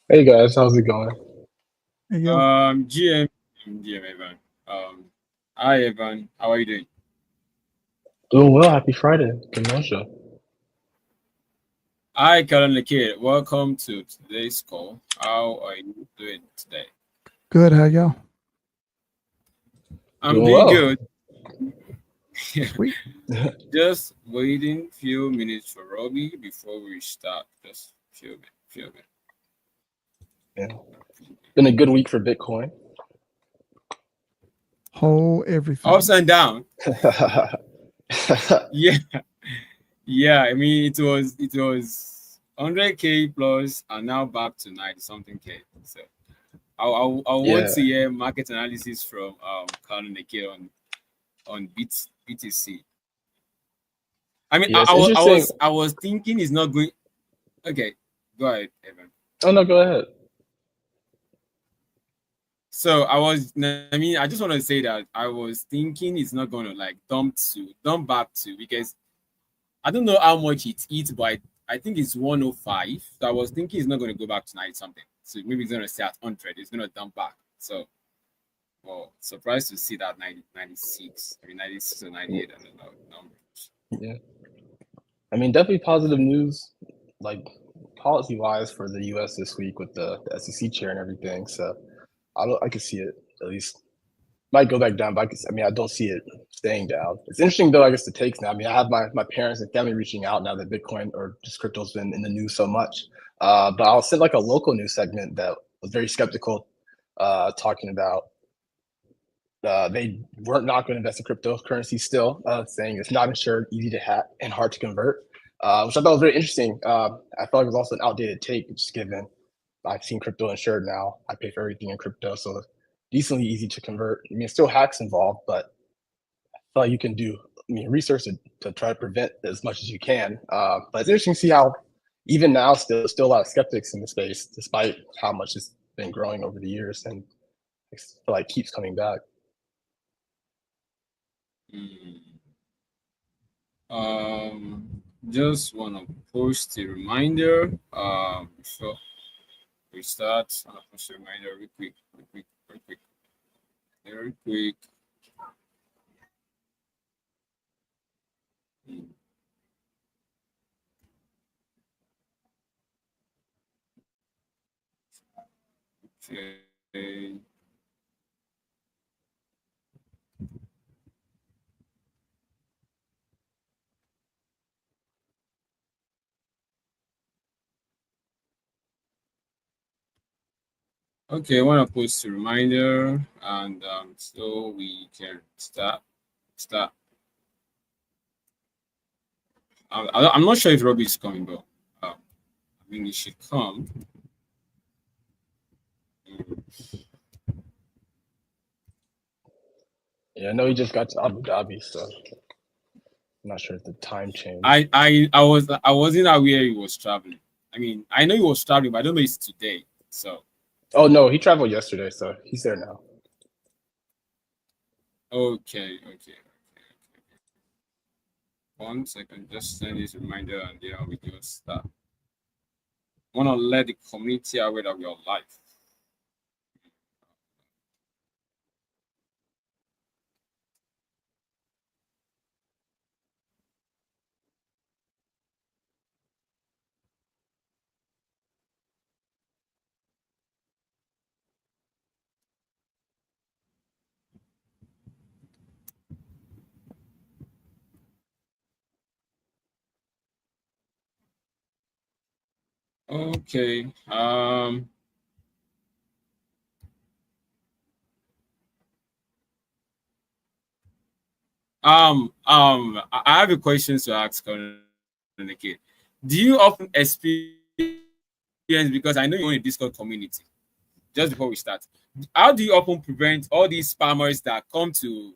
Hey guys, how's it going? Hey, yo, GM Evan. Um, Hi Evan, how are you doing? Doing well. Happy Friday. Kenosha. Hi Colin Kid, welcome to today's call. How are you doing today? good. How y'all? I'm Doing doing well. good. Sweet. Just waiting few minutes for Robbie before we start. Just few Yeah. Been a good week for Bitcoin. Whole ups everything. and down. Yeah, yeah. I mean, it was 100K plus and now back to 90 something K. So I want Yeah. to hear market analysis from Colin Kid on BTC. I mean, Yeah, it's interesting. I was thinking it's not going. Okay, go ahead, Evan. Oh no, go ahead. So I mean, I just want to say that I was thinking it's not going to like dump back to because I don't know how much it eats, but I think it's 105. So I was thinking it's not going to go back to 90 something. So maybe it's going to stay at 100. It's going to dump back. So, well, surprised to see that 90 96. I mean, 96 or 98. I don't know numbers. Yeah. I mean, definitely positive news, like policy wise for the US this week with the SEC chair and everything. So I can see it at least. Might go back down, but I don't see it staying down. It's interesting though, I guess the takes now. I mean, I have my parents and family reaching out now that Bitcoin or just crypto's been in the news so much. But I'll send like a local news segment that was very skeptical, talking about they weren't not going to invest in cryptocurrency still, saying it's not insured, easy to hack, and hard to convert, which I thought was very interesting. I felt like it was also an outdated take, just given I've seen crypto insured now. I pay for everything in crypto, so decently easy to convert. I mean, still hacks involved, but I feel like you can do research to try to prevent as much as you can. But it's interesting to see how even now still a lot of skeptics in the space, despite how much it's been growing over the years, and I feel like keeps coming back. Mm. Just want to post a reminder before we start. I want to post a reminder real quick, real quick, real quick, very quick. Okay. Okay, I want to post a reminder and so we can start. I'm not sure if Robbie is coming, but I mean, he should come. Yeah, I know he just got to Abu Dhabi, so I'm not sure if the time changed. I wasn't aware he was traveling. I mean, I know he was traveling, but I don't know it's today. So Oh no, he traveled yesterday, so he's there now. okay. 1 second, just send this reminder and then we just start. Want to let the community aware that we are live. Okay. I have a question to ask Communicate. Do you often experience because I know you're in a Discord community, just before we start, how do you often prevent all these spammers that come to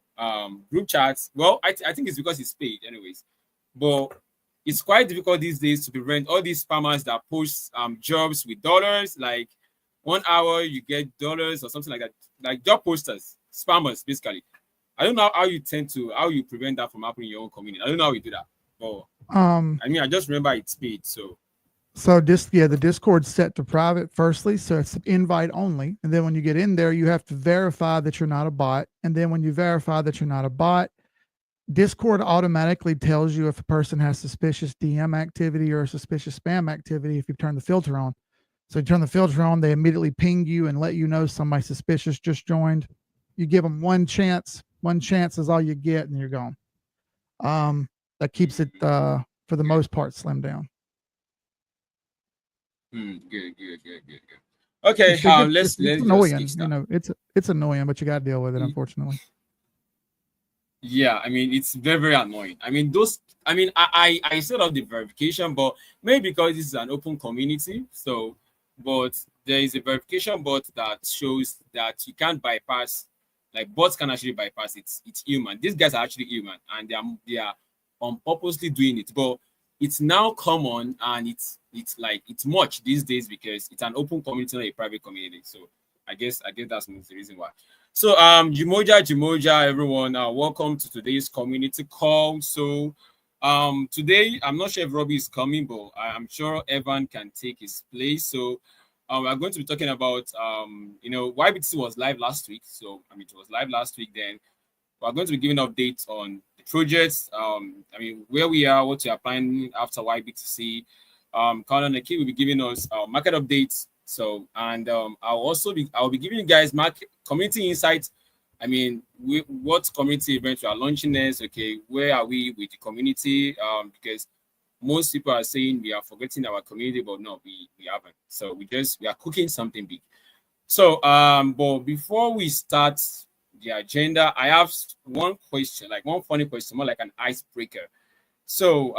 group chats? Well, I think it's because it's paid anyways, but it's quite difficult these days to prevent all these spammers that post jobs with dollars, like 1 hour you get dollars or something like that, like job posters, spammers basically. I don't know how you tend to how you prevent that from happening in your own community. I don't know how you do that, but Um, I mean I just remember it's paid, so So the Discord's set to private firstly, so it's invite only. And then when you get in there, you have to verify that you're not a bot. And then when you verify that you're not a bot, Discord automatically tells you if a person has suspicious DM activity or suspicious spam activity if you've turned the filter on. So you turn the filter on, they immediately ping you and let you know somebody suspicious just joined. You give them one chance. One chance is all you get, and you're gone. That keeps it, for the most part, slimmed down. Good. Okay, let's annoying. just kickstart. It's annoying, but you got to deal with it, unfortunately. Yeah, I mean, it's very, very annoying. I mean, I set up the verification, but maybe because this is an open community, so, but there is a verification bot that shows that you can't bypass, like bots can actually bypass it. It's human. These guys are actually human, and they are on purposely doing it, but it's now common, and it's like it's much these days because it's an open community, not a private community. So I guess that's the reason why. So Umoja, everyone, welcome to today's community call. So today I'm not sure if Robbie is coming, but I'm sure Evan can take his place. So we're going to be talking about yBTC was live last week. So I mean, it was live last week. Then we're going to be giving updates on the projects. I mean, where we are, what we are planning after yBTC. Colin Aki will be giving us market updates. So, and I'll be giving you guys community insights. I mean, what community events we are launching next? Okay, where are we with the community? Because most people are saying we are forgetting our community, but no, we haven't. So we are cooking something big. So, but before we start the agenda, I have one question, like one funny question, more like an icebreaker. So,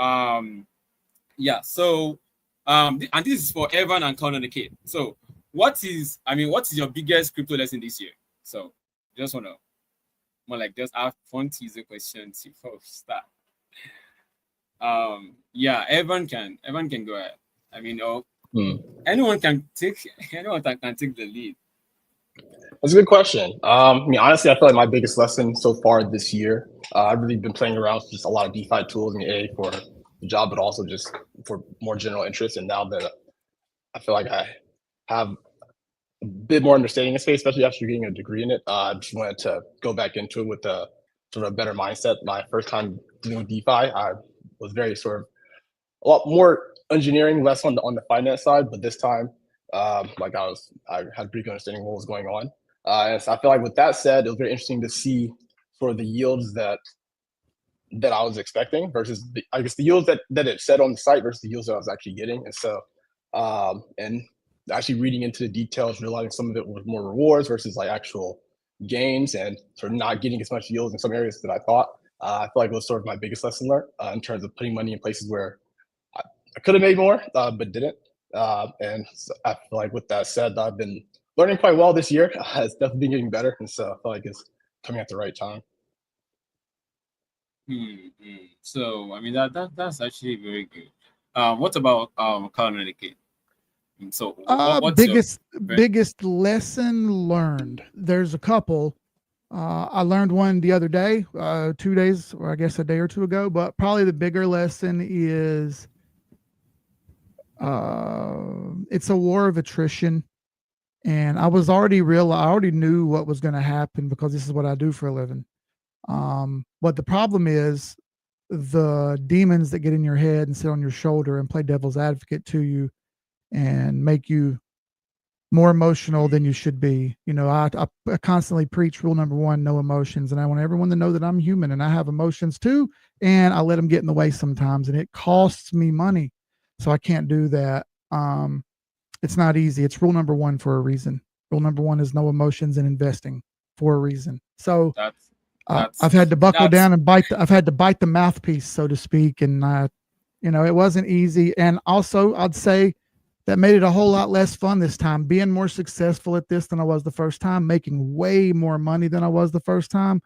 yeah. So, and this is for Evan and Connor the Kid. So, what is your biggest crypto lesson this year? So, just wanna more like just ask fun teaser questions before we start. Yeah, Evan can go ahead. I mean, anyone can take the lead. That's a good question. I mean, honestly, I feel like my biggest lesson so far this year, I've really been playing around with just a lot of DeFi tools in A for the job, but also just for more general interest. And now that I feel like I have a bit more understanding in space, especially after getting a degree in it, I just wanted to go back into it with a sort of a better mindset. My first time dealing with DeFi, I was very sort of a lot more engineering, less on the finance side, but this time, I had a pretty good understanding of what was going on. And so I feel like with that said, it was very interesting to see sort of the yields that I was expecting versus the yields that it said on the site versus the yields that I was actually getting. And so, and actually reading into the details, realizing some of it was more rewards versus like actual gains, and sort of not getting as much yields in some areas that I thought. I feel like it was sort of my biggest lesson learned in terms of putting money in places where I could have made more, but didn't. And so I feel like with that said, I've been learning quite well this year. It's definitely been getting better, and so I feel like it's coming at the right time. So I mean that's actually very good. What about Colin the Kid? So biggest lesson learned. There's a couple. I learned one the other day, 2 days, or I guess a day or two ago. But probably the bigger lesson is it's a war of attrition. And I already knew what was going to happen because this is what I do for a living. But the problem is the demons that get in your head and sit on your shoulder and play devil's advocate to you and make you more emotional than you should be. You know, I constantly preach rule number 1, no emotions. And I want everyone to know that I'm human and I have emotions too. And I let them get in the way sometimes, and it costs me money. So I can't do that. It's not easy. It's rule number 1 for a reason. Rule number 1 is no emotions in investing for a reason. So I've had to buckle down and I've had to bite the mouthpiece, so to speak. And, it wasn't easy. And also I'd say that made it a whole lot less fun this time, being more successful at this than I was the first time, making way more money than I was the first time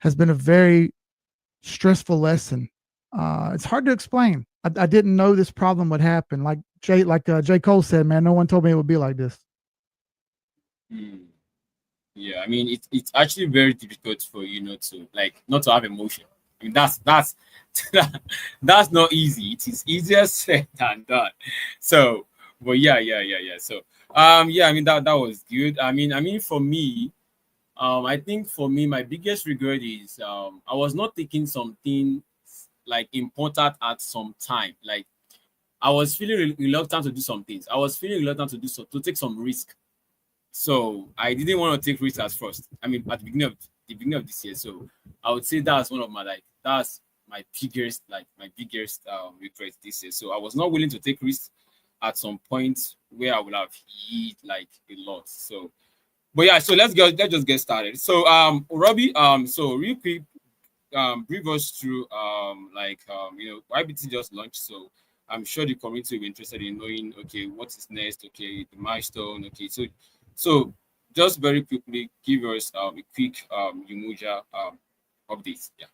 has been a very stressful lesson. It's hard to explain. I didn't know this problem would happen. Like J. Cole said, man, no one told me it would be like this. Yeah, I mean, it's actually very difficult for you to not to have emotion. I mean, that's that's not easy. It is easier said than done. So, but yeah. So, yeah, I mean that was good. I mean, for me, I think for me, my biggest regret is I was not taking something like important at some time. Like I was feeling reluctant to do some things. I was feeling reluctant to to take some risk. So I didn't want to take risks at first. I mean, at the beginning of this year. So I would say that's one of my that's my biggest regret this year. So I was not willing to take risks at some point where I would have hit like a lot. So, but yeah, so let's just get started. So Robbie, so real quick, brief us through YBT just launched. So I'm sure the community will be interested in knowing, okay, what is next, okay, the milestone, okay. So just very quickly give us a quick Umoja update. Yeah.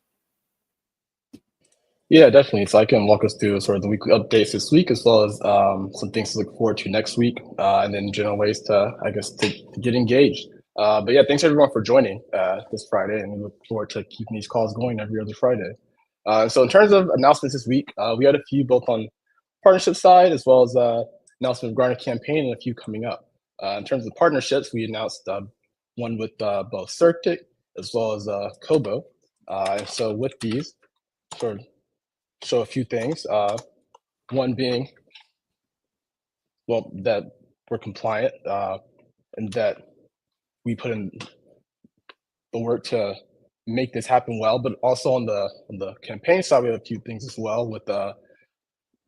Yeah, definitely. So I can walk us through sort of the weekly updates this week, as well as some things to look forward to next week, and then general ways to, I guess, to get engaged. But yeah, thanks everyone for joining this Friday, and we look forward to keeping these calls going every other Friday. So in terms of announcements this week, we had a few both on partnership side, as well as announcement of Garner campaign and a few coming up. In terms of partnerships, we announced one with both Cirtic as well as Kobo. And so with these, sort of show a few things. One being, well, that we're compliant and that we put in the work to make this happen well. But also on the campaign side, we have a few things as well with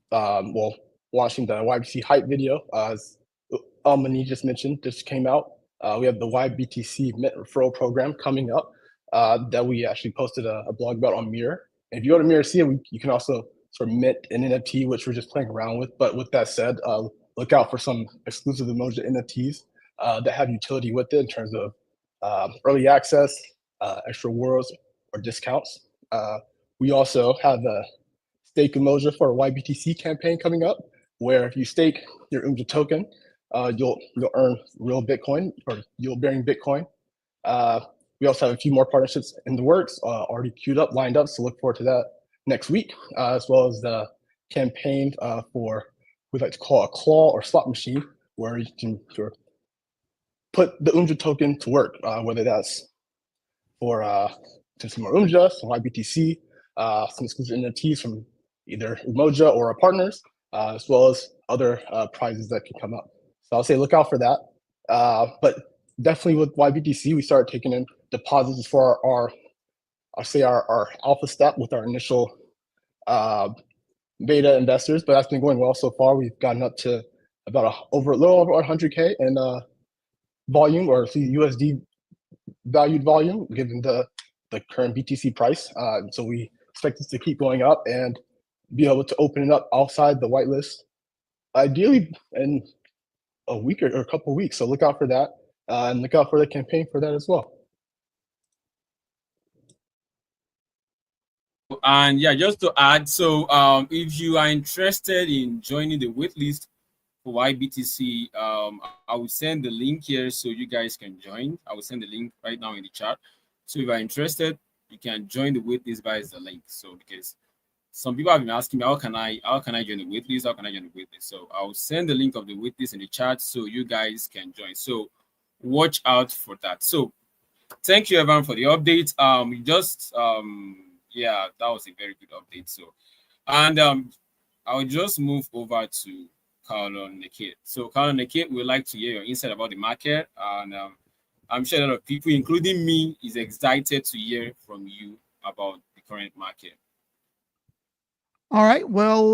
well, launching the YBTC hype video, as Mani just mentioned, just came out. We have the yBTC Mint referral program coming up that we actually posted a blog about on Mirror. And if you go to Mirror See, you can also sort of mint an NFT, which we're just playing around with. But with that said, look out for some exclusive Umoja NFTs that have utility with it in terms of early access, extra worlds, or discounts. We also have a stake Umoja for a yBTC campaign coming up, where if you stake your Umoja token, you'll earn real Bitcoin or yield bearing Bitcoin. We also have a few more partnerships in the works, already queued up, lined up. So look forward to that next week, as well as the campaign for we like to call a claw or slot machine, where you can sort of put the Umoja token to work, whether that's for some more Umoja, some yBTC, some exclusive NFTs from either Umoja or our partners, as well as other prizes that can come up. So I'll say look out for that. But definitely with yBTC, we started taking in deposits for our alpha step with our initial beta investors, but that's been going well so far. We've gotten up to about a little over 100K in volume, or USD valued volume, given the current BTC price. So we expect this to keep going up and be able to open it up outside the whitelist, ideally in a week or a couple of weeks. So look out for that, and look out for the campaign for that as well. And yeah, just to add, so if you are interested in joining the waitlist for yBTC, I will send the link here so you guys can join. I will send the link right now in the chat. So if you are interested, you can join the waitlist via the link. So because some people have been asking me, how can I join the waitlist? How can I join the waitlist? So I'll send the link of the waitlist in the chat so you guys can join. So watch out for that. So thank you everyone for the update. Yeah, that was a very good update. So, and I'll just move over to Carlo Nekit. So, Carlo Nekit, we'd like to hear your insight about the market, and I'm sure a lot of people, including me, is excited to hear from you about the current market. All right. Well,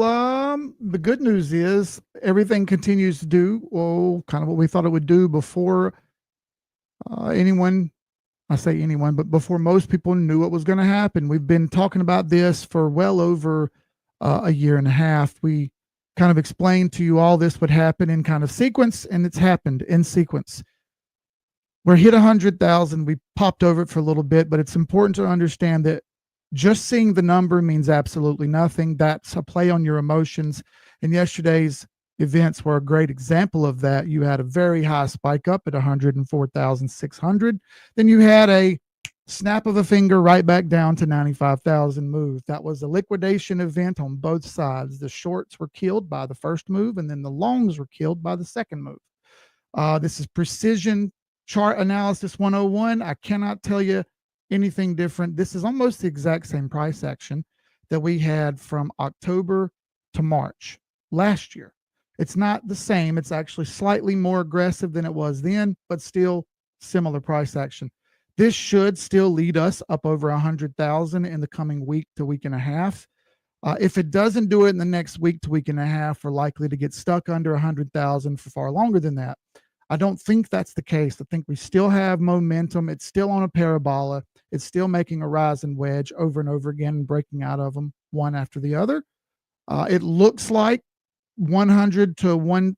the good news is everything continues to do kind of what we thought it would do before anyone. I say anyone, but before most people knew what was going to happen. We've been talking about this for well over a year and a half. We kind of explained to you all this would happen in kind of sequence, and it's happened in sequence. We're hit 100,000. We popped over it for a little bit, but it's important to understand that just seeing the number means absolutely nothing. That's a play on your emotions. And yesterday's events were a great example of that. You had a very high spike up at 104,600. Then you had a snap of a finger, right back down to 95,000 move. That was a liquidation event on both sides. The shorts were killed by the first move, and then the longs were killed by the second move. This is precision chart analysis 101. I cannot tell you anything different. This is almost the exact same price action that we had from October to March last year. It's not the same. It's actually slightly more aggressive than it was then, but still similar price action. This should still lead us up over 100,000 in the coming week to week and a half. If it doesn't do it in the next week to week and a half, we're likely to get stuck under 100,000 for far longer than that. I don't think that's the case. I think we still have momentum. It's still on a parabola. It's still making a rising wedge over and over again and breaking out of them one after the other. It looks like 100 to 100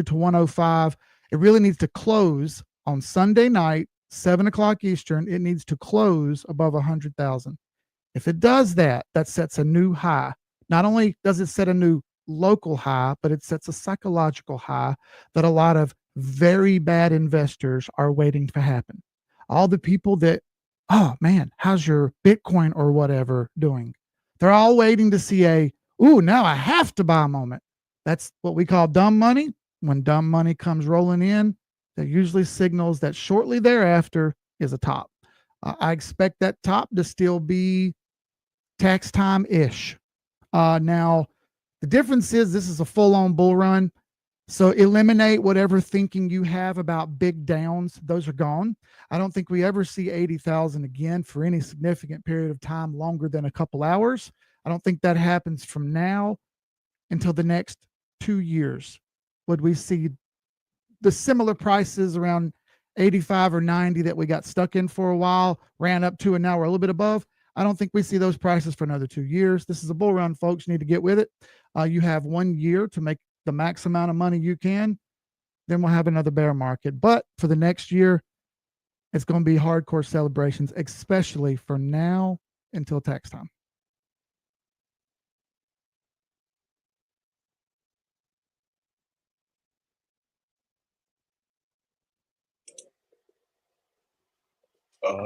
to 105. It really needs to close on Sunday night, 7 o'clock Eastern. It needs to close above 100,000. If it does that, that sets a new high. Not only does it set a new local high, but it sets a psychological high that a lot of very bad investors are waiting to happen. All the people that, oh man, how's your Bitcoin or whatever doing? They're all waiting to see now I have to buy moment. That's what we call dumb money. When dumb money comes rolling in, that usually signals that shortly thereafter is a top. I expect that top to still be tax time-ish. Now, the difference is this is a full-on bull run. So eliminate whatever thinking you have about big downs. Those are gone. I don't think we ever see 80,000 again for any significant period of time longer than a couple hours. I don't think that happens from now until the next 2 years. Would we see the similar prices around 85 or 90 that we got stuck in for a while, ran up to, and now we're a little bit above? I don't think we see those prices for another 2 years. This is a bull run, folks. You need to get with it. You have 1 year to make the max amount of money you can. Then we'll have another bear market. But for the next year, it's going to be hardcore celebrations, especially from now until tax time.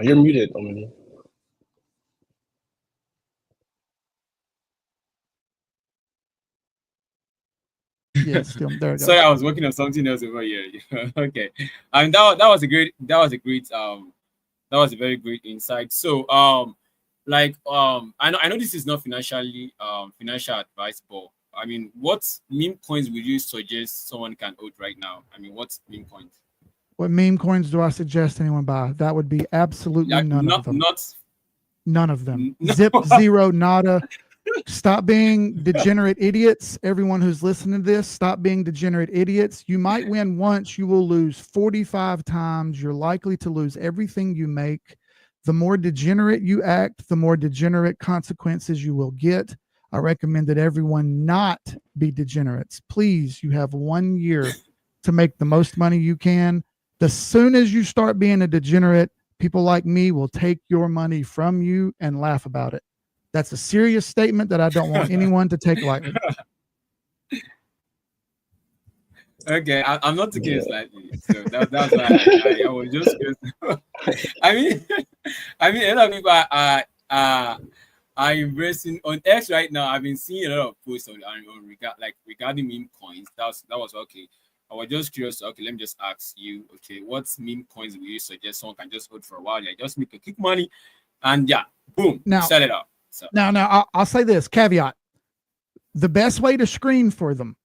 You're muted, Omni. Yeah, still there. Sorry, I was working on something else over here. Okay, and that was a great that was a very great insight. So I know this is not financial advice, but I mean, what meme coins would you suggest someone can hold right now? I mean, what meme coins? What meme coins do I suggest anyone buy? That would be absolutely none of them. None of them. Zip, zero, nada. Stop being degenerate idiots. Everyone who's listening to this, stop being degenerate idiots. You might win once, you will lose 45 times. You're likely to lose everything you make. The more degenerate you act, the more degenerate consequences you will get. I recommend that everyone not be degenerates. Please, you have 1 year to make the most money you can. As soon as you start being a degenerate, people like me will take your money from you and laugh about it. That's a serious statement that I don't want anyone to take lightly. Okay, I'm not taking it lightly. So that's why I was just. I mean, a lot of people are embracing on X right now. I've been seeing a lot of posts on regarding meme coins. That was okay. I was just curious. Okay, let me just ask you. Okay, what meme coins would you suggest someone can just hold for a while? Yeah, just make a quick money, and yeah, boom, sell it up. So. Now, I'll say this caveat: the best way to screen for them,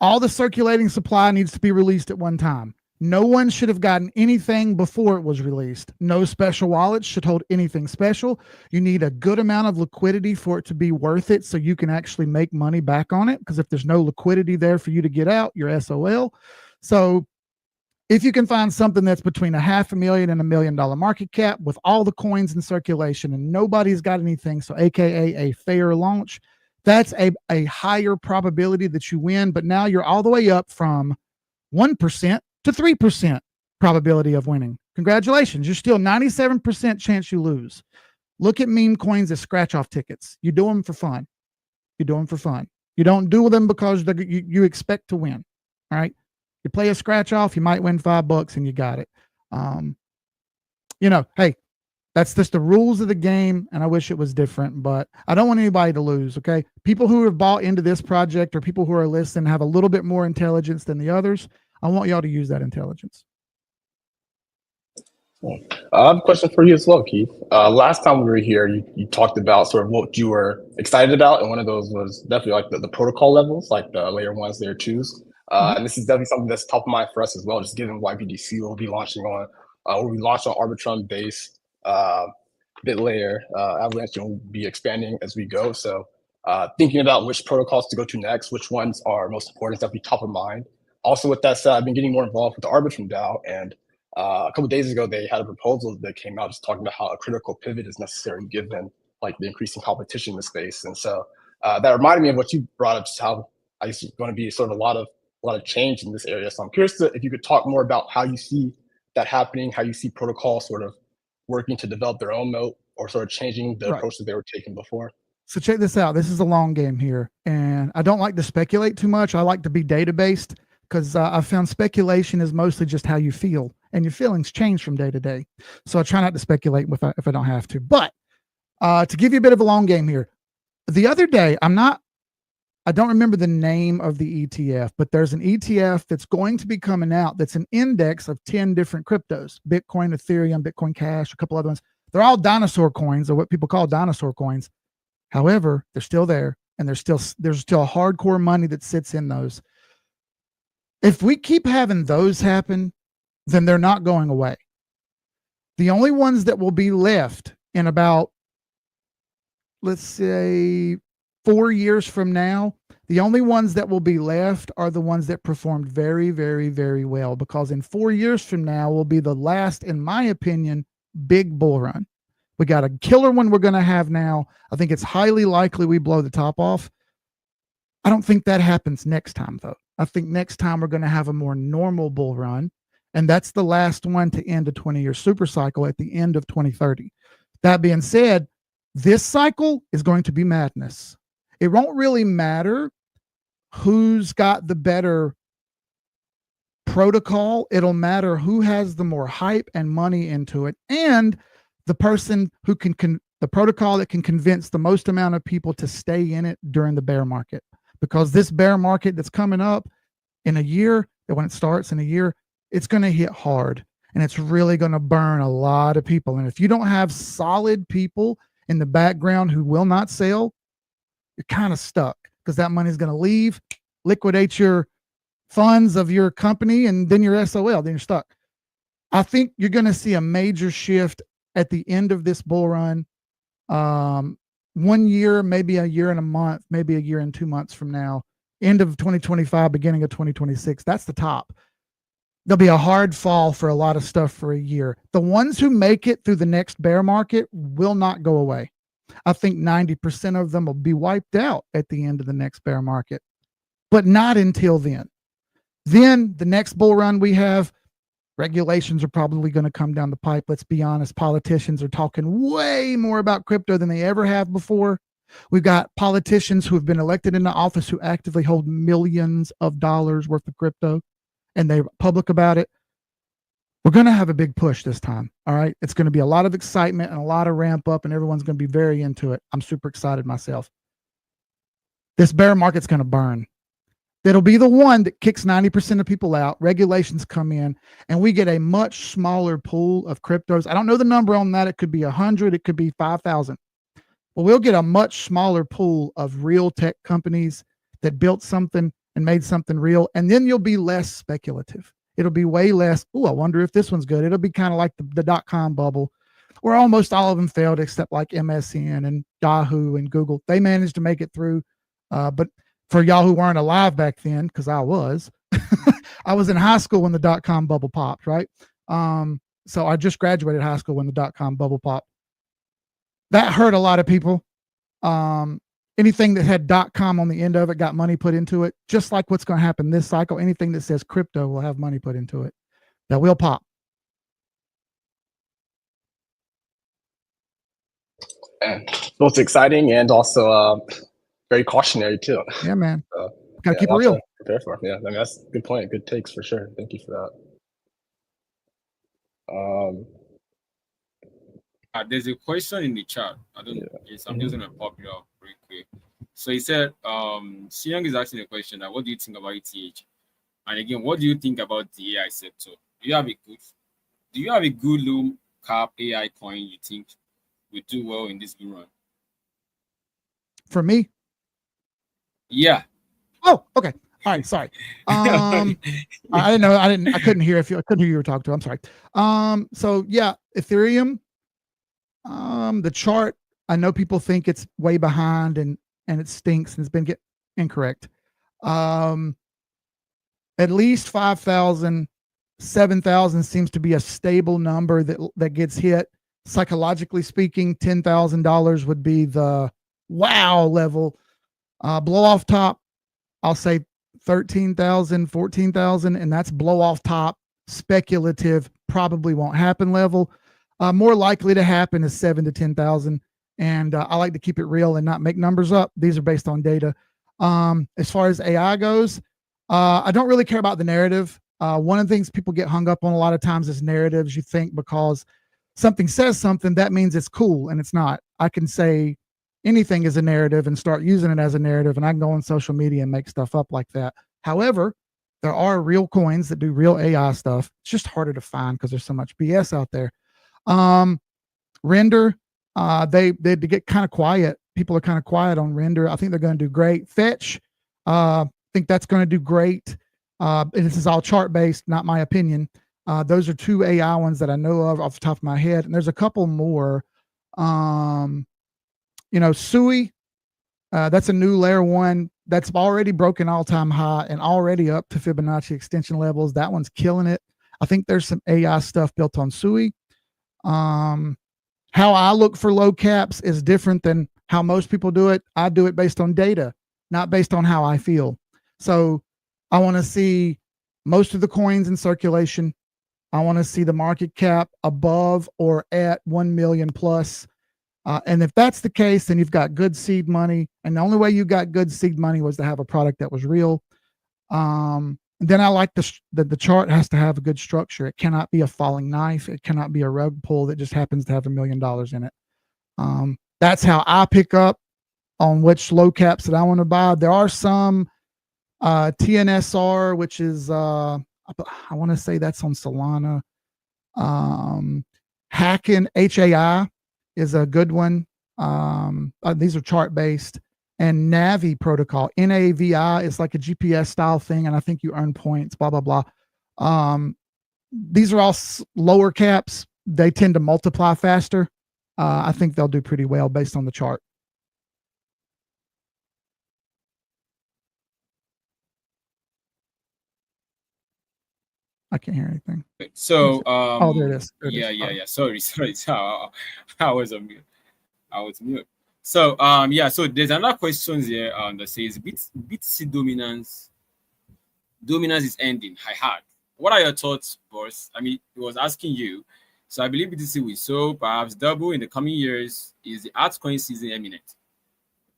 all the circulating supply needs to be released at one time. No one should have gotten anything before it was released. No special wallets should hold anything special. You need a good amount of liquidity for it to be worth it so you can actually make money back on it. Because if there's no liquidity there for you to get out, you're SOL. So if you can find something that's between $500,000 and $1 million market cap with all the coins in circulation and nobody's got anything, so AKA a fair launch, that's a higher probability that you win. But now you're all the way up from 1% to 3% probability of winning. Congratulations. You're still 97% chance you lose. Look at meme coins as scratch-off tickets. You do them for fun. You do them for fun. You don't do them because you expect to win. All right. You play a scratch-off, you might win $5 and you got it. hey, that's just the rules of the game, and I wish it was different, but I don't want anybody to lose, okay? People who have bought into this project or people who are listening have a little bit more intelligence than the others. I want y'all to use that intelligence. I have a question for you as well, Keith. Last time we were here, you talked about sort of what you were excited about, and one of those was definitely like the protocol levels, like the layer ones, layer twos. And this is definitely something that's top of mind for us as well, just given yBTC will be launching on, will be launched on Arbitrum base, bit layer, Avalanche will be expanding as we go. So thinking about which protocols to go to next, which ones are most important, is definitely top of mind. Also, with that said, I've been getting more involved with the Arbitrum DAO, and a couple of days ago, they had a proposal that came out just talking about how a critical pivot is necessary given like the increasing competition in the space. And so that reminded me of what you brought up, just how I guess going to be sort of a lot of change in this area. So I'm curious if you could talk more about how you see that happening, how you see protocol sort of working to develop their own moat or sort of changing the approach that they were taking before. So check this out. This is a long game here, and I don't like to speculate too much. I like to be data-based because I found speculation is mostly just how you feel, and your feelings change from day to day. So I try not to speculate if I don't have to. But to give you a bit of a long game here, the other day, I don't remember the name of the ETF, but there's an ETF that's going to be coming out that's an index of 10 different cryptos: Bitcoin, Ethereum, Bitcoin Cash, a couple other ones. They're all dinosaur coins, or what people call dinosaur coins. However, they're still there, and there's still hardcore money that sits in those. If we keep having those happen, then they're not going away. The only ones that will be left in about, let's say, 4 years from now, the only ones that will be left are the ones that performed very, very, very well, because in 4 years from now will be the last, in my opinion, big bull run. We got a killer one we're going to have now. I think it's highly likely we blow the top off. I don't think that happens next time, though. I think next time we're going to have a more normal bull run, and that's the last one to end a 20-year super cycle at the end of 2030. That being said, this cycle is going to be madness. It won't really matter who's got the better protocol. It'll matter who has the more hype and money into it, and the person who the protocol that can convince the most amount of people to stay in it during the bear market. Because this bear market that's coming up in a year, when it starts in a year, it's going to hit hard, and it's really going to burn a lot of people. And if you don't have solid people in the background who will not sell, you're kind of stuck, because that money is going to leave, liquidate your funds of your company, and then you're SOL, then you're stuck. I think you're going to see a major shift at the end of this bull run. 1 year, maybe a year and a month, maybe a year and 2 months from now, end of 2025, beginning of 2026. That's the top. There'll be a hard fall for a lot of stuff for a year. The ones who make it through the next bear market will not go away. I think 90% of them will be wiped out at the end of the next bear market, but not until then. Then the next bull run we have, regulations are probably going to come down the pipe. Let's be honest. Politicians are talking way more about crypto than they ever have before. We've got politicians who have been elected into office who actively hold millions of dollars worth of crypto, and they're public about it. We're going to have a big push this time. All right. It's going to be a lot of excitement and a lot of ramp up, and everyone's going to be very into it. I'm super excited myself. This bear market's going to burn. It'll be the one that kicks 90% of people out. Regulations come in, and we get a much smaller pool of cryptos. I don't know the number on that. It could be 100. It could be 5,000. But we'll get a much smaller pool of real tech companies that built something and made something real. And then you'll be less speculative. It'll be way less, I wonder if this one's good. It'll be kind of like the dot-com bubble, where almost all of them failed except like MSN and Yahoo and Google. They managed to make it through. But for y'all who weren't alive back then, because I was, I was in high school when the dot-com bubble popped, right? So I just graduated high school when the dot-com bubble popped. That hurt a lot of people. Anything that had .com on the end of it got money put into it, just like what's going to happen this cycle. Anything that says crypto will have money put into it. That will pop. And both exciting and also very cautionary too. Yeah, man. Gotta keep it real. Prepare for. Yeah, I mean, that's a good point. Good takes for sure. Thank you for that. there's a question in the chat. I don't know. Yes, I'm just gonna pop it up real quick. So he said, Siyoung is asking a question that what do you think about ETH? And again, what do you think about the AI sector? Do you have a good low cap AI coin you think will do well in this bull run? For me? Yeah. Oh, okay. All right, sorry. I didn't know. I couldn't hear I couldn't hear you were talking to. I'm sorry. So yeah, Ethereum. The chart. I know people think it's way behind and it stinks and it's been incorrect. At least 5,000, 7,000 seems to be a stable number that gets hit. Psychologically speaking, $10,000 would be the wow level. Blow off top, I'll say 13,000, 14,000, and that's blow off top, speculative, probably won't happen level. More likely to happen is 7 to 10,000. And I like to keep it real and not make numbers up. These are based on data. As far as AI goes, I don't really care about the narrative. One of the things people get hung up on a lot of times is narratives. You think because something says something, that means it's cool, and it's not. I can say anything is a narrative and start using it as a narrative, and I can go on social media and make stuff up like that. However, there are real coins that do real AI stuff. It's just harder to find because there's so much BS out there. Render, they get kind of quiet. People are kind of quiet on Render. I think they're going to do great. Fetch, I think that's going to do great. And this is all chart based, not my opinion. Those are two AI ones that I know of off the top of my head, and there's a couple more. Sui, that's a new layer one that's already broken all-time high and already up to Fibonacci extension levels. That one's killing it. I think there's some AI stuff built on Sui. How I look for low caps is different than how most people do it. I do it based on data, not based on how I feel. So I want to see most of the coins in circulation. I want to see the market cap above or at 1 million plus. And if that's the case, then you've got good seed money. And the only way you got good seed money was to have a product that was real. Then I like the chart has to have a good structure. It cannot be a falling knife. It cannot be a rug pull that just happens to have $1 million in it. That's how I pick up on which low caps that I want to buy. There are some TNSR, which is I want to say that's on Solana. Hacking HAI is a good one. These are chart based. And Navi protocol, NAVI, is like a GPS style thing, and I think you earn points, blah, blah, blah. These are all lower caps. They tend to multiply faster. I think they'll do pretty well based on the chart. I can't hear anything. So, oh, there it is. Yeah. Sorry. I was on mute. So, so there's another question here that says BTC dominance is ending. What are your thoughts, boss? I mean, it was asking you. So I believe BTC will so perhaps double in the coming years. Is the altcoin season imminent?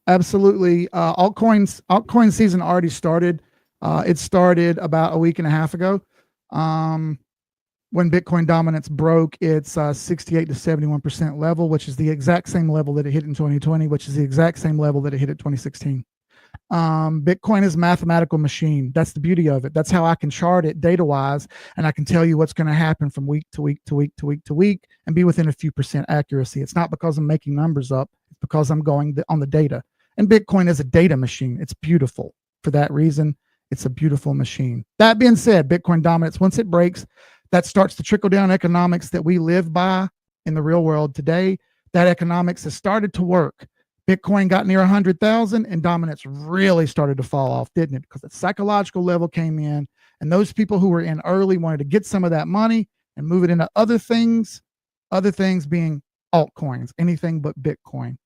Absolutely. Altcoin season already started. It started about a week and a half ago. When Bitcoin dominance broke its 68 to 71% level, which is the exact same level that it hit in 2020, which is the exact same level that it hit in 2016. Bitcoin is a mathematical machine. That's the beauty of it. That's how I can chart it data-wise, and I can tell you what's going to happen from week to week to week to week to week and be within a few percent accuracy. It's not because I'm making numbers up. It's because I'm going on the data. And Bitcoin is a data machine. It's beautiful for that reason. It's a beautiful machine. That being said, Bitcoin dominance, once it breaks, that starts to trickle down economics that we live by in the real world today. That economics has started to work. Bitcoin got near 100,000 and dominance really started to fall off, didn't it? Because the psychological level came in, and those people who were in early wanted to get some of that money and move it into other things being altcoins, anything but Bitcoin.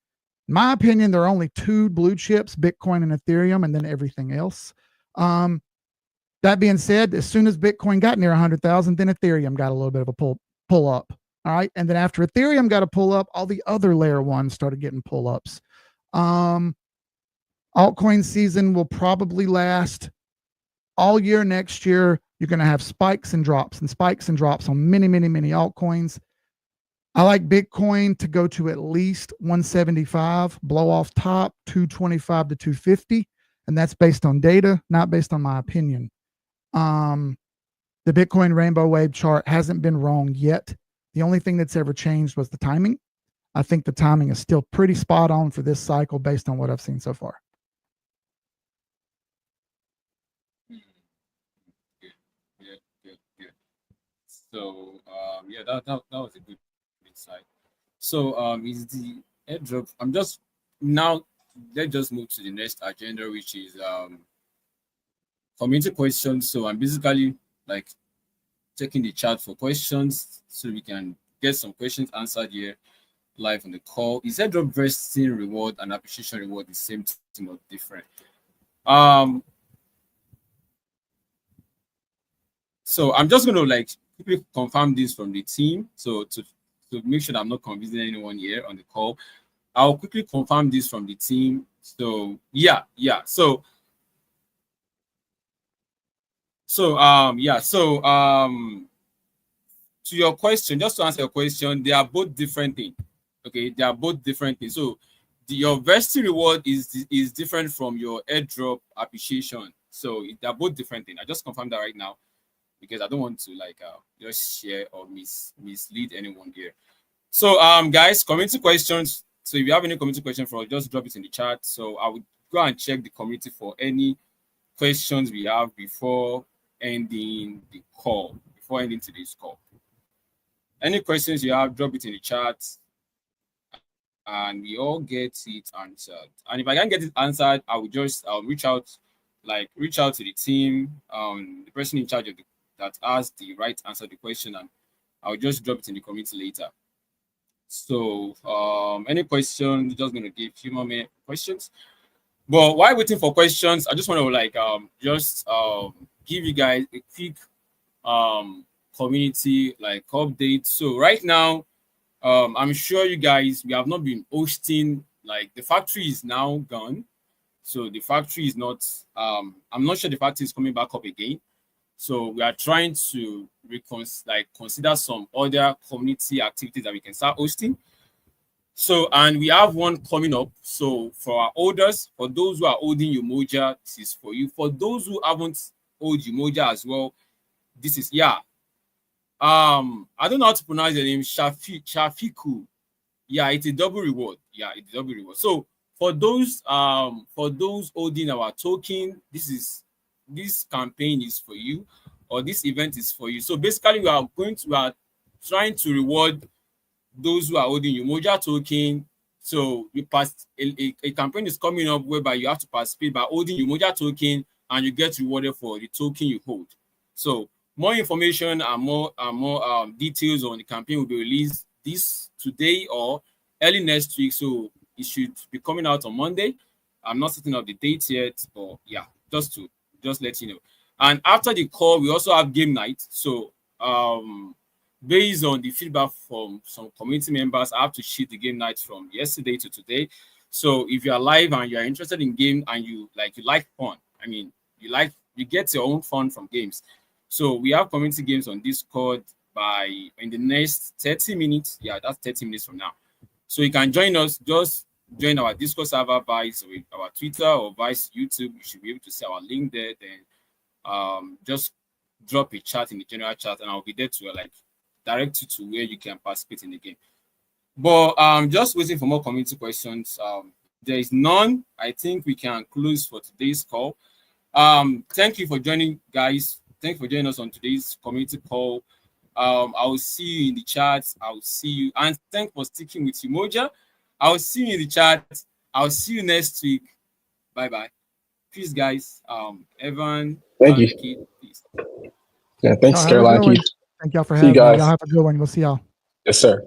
In my opinion, there are only two blue chips, Bitcoin and Ethereum, and then everything else. That being said, as soon as Bitcoin got near 100,000, then Ethereum got a little bit of a pull up. All right. And then after Ethereum got a pull up, all the other layer ones started getting pull ups. Altcoin season will probably last all year next year. You're going to have spikes and drops on many, many, many altcoins. I like Bitcoin to go to at least 175, blow off top 225 to 250, and that's based on data, not based on my opinion. The Bitcoin rainbow wave chart hasn't been wrong yet. The only thing that's ever changed was the timing. I think the timing is still pretty spot on for this cycle based on what I've seen so far. Good. So yeah, that was a good insight. So is the airdrop? I'm just now. Let's just move to the next agenda, which is community questions. So I'm basically like checking the chat for questions so we can get some questions answered here live on the call. Is airdrop vesting reward and appreciation reward the same thing or different? So I'm just gonna like quickly confirm this from the team. So to make sure that I'm not confusing anyone here on the call, I'll quickly confirm this from the team. So yeah. So to your question, just to answer your question, they are both different things. Okay, they are both different things. So your vesting reward is different from your airdrop appreciation. So they are both different things. I just confirmed that right now, because I don't want to like just share or mislead anyone here. So guys, community questions. So if you have any community question for us, just drop it in the chat. So I would go and check the community for any questions we have before ending the call, before ending today's call. Any questions you have, drop it in the chat, and we all get it answered. And if I can't get it answered, I'll reach out to the team, the person in charge of that has the right answer to the question, and I'll just drop it in the community later. So any questions? Just gonna give a few more questions. But while waiting for questions, I just want to like give you guys a quick community like update. So right now, I'm sure you guys, we have not been hosting, like the factory is now gone. So the factory is not, I'm not sure the factory is coming back up again. So we are trying to consider some other community activities that we can start hosting. So, and we have one coming up. So for our holders, for those who are holding Umoja, this is for you. For those who haven't hold Umoja as well, this is, yeah. I don't know how to pronounce the name, Shafiku. Yeah, it's a double reward. Yeah, it's a double reward. So for those holding our token, this campaign is for you, or this event is for you. So basically, we are trying to reward those who are holding Umoja token. So a campaign is coming up whereby you have to participate by holding Umoja token, and you get rewarded for the token you hold. So more information and more details on the campaign will be released today or early next week. So it should be coming out on Monday. I'm not setting up the date yet, but yeah, just let you know. And after the call, we also have game night. So based on the feedback from some community members, I have to shift the game night from yesterday to today. So if you are live and you are interested in game and you like fun, I mean, you get your own fun from games. So we have community games on Discord in the next 30 minutes. Yeah, that's 30 minutes from now. So you can join us. Just join our Discord server via our Twitter or via YouTube. You should be able to see our link there. Then just drop a chat in the general chat, and I'll be there to direct you to where you can participate in the game. But just waiting for more community questions. There is none. I think we can close for today's call. Thank you for joining, guys. Thank you for joining us on today's community call. I will see you in the chat. I will see you, and thank you for sticking with Umoja. I will see you in the chat. I'll see you next week. Bye. Peace, guys. Evan. Thank you. Keith, peace. Yeah, thanks, Carolina Keith. Thank y'all for having me. Y'all have a good one. We'll see y'all. Yes, sir.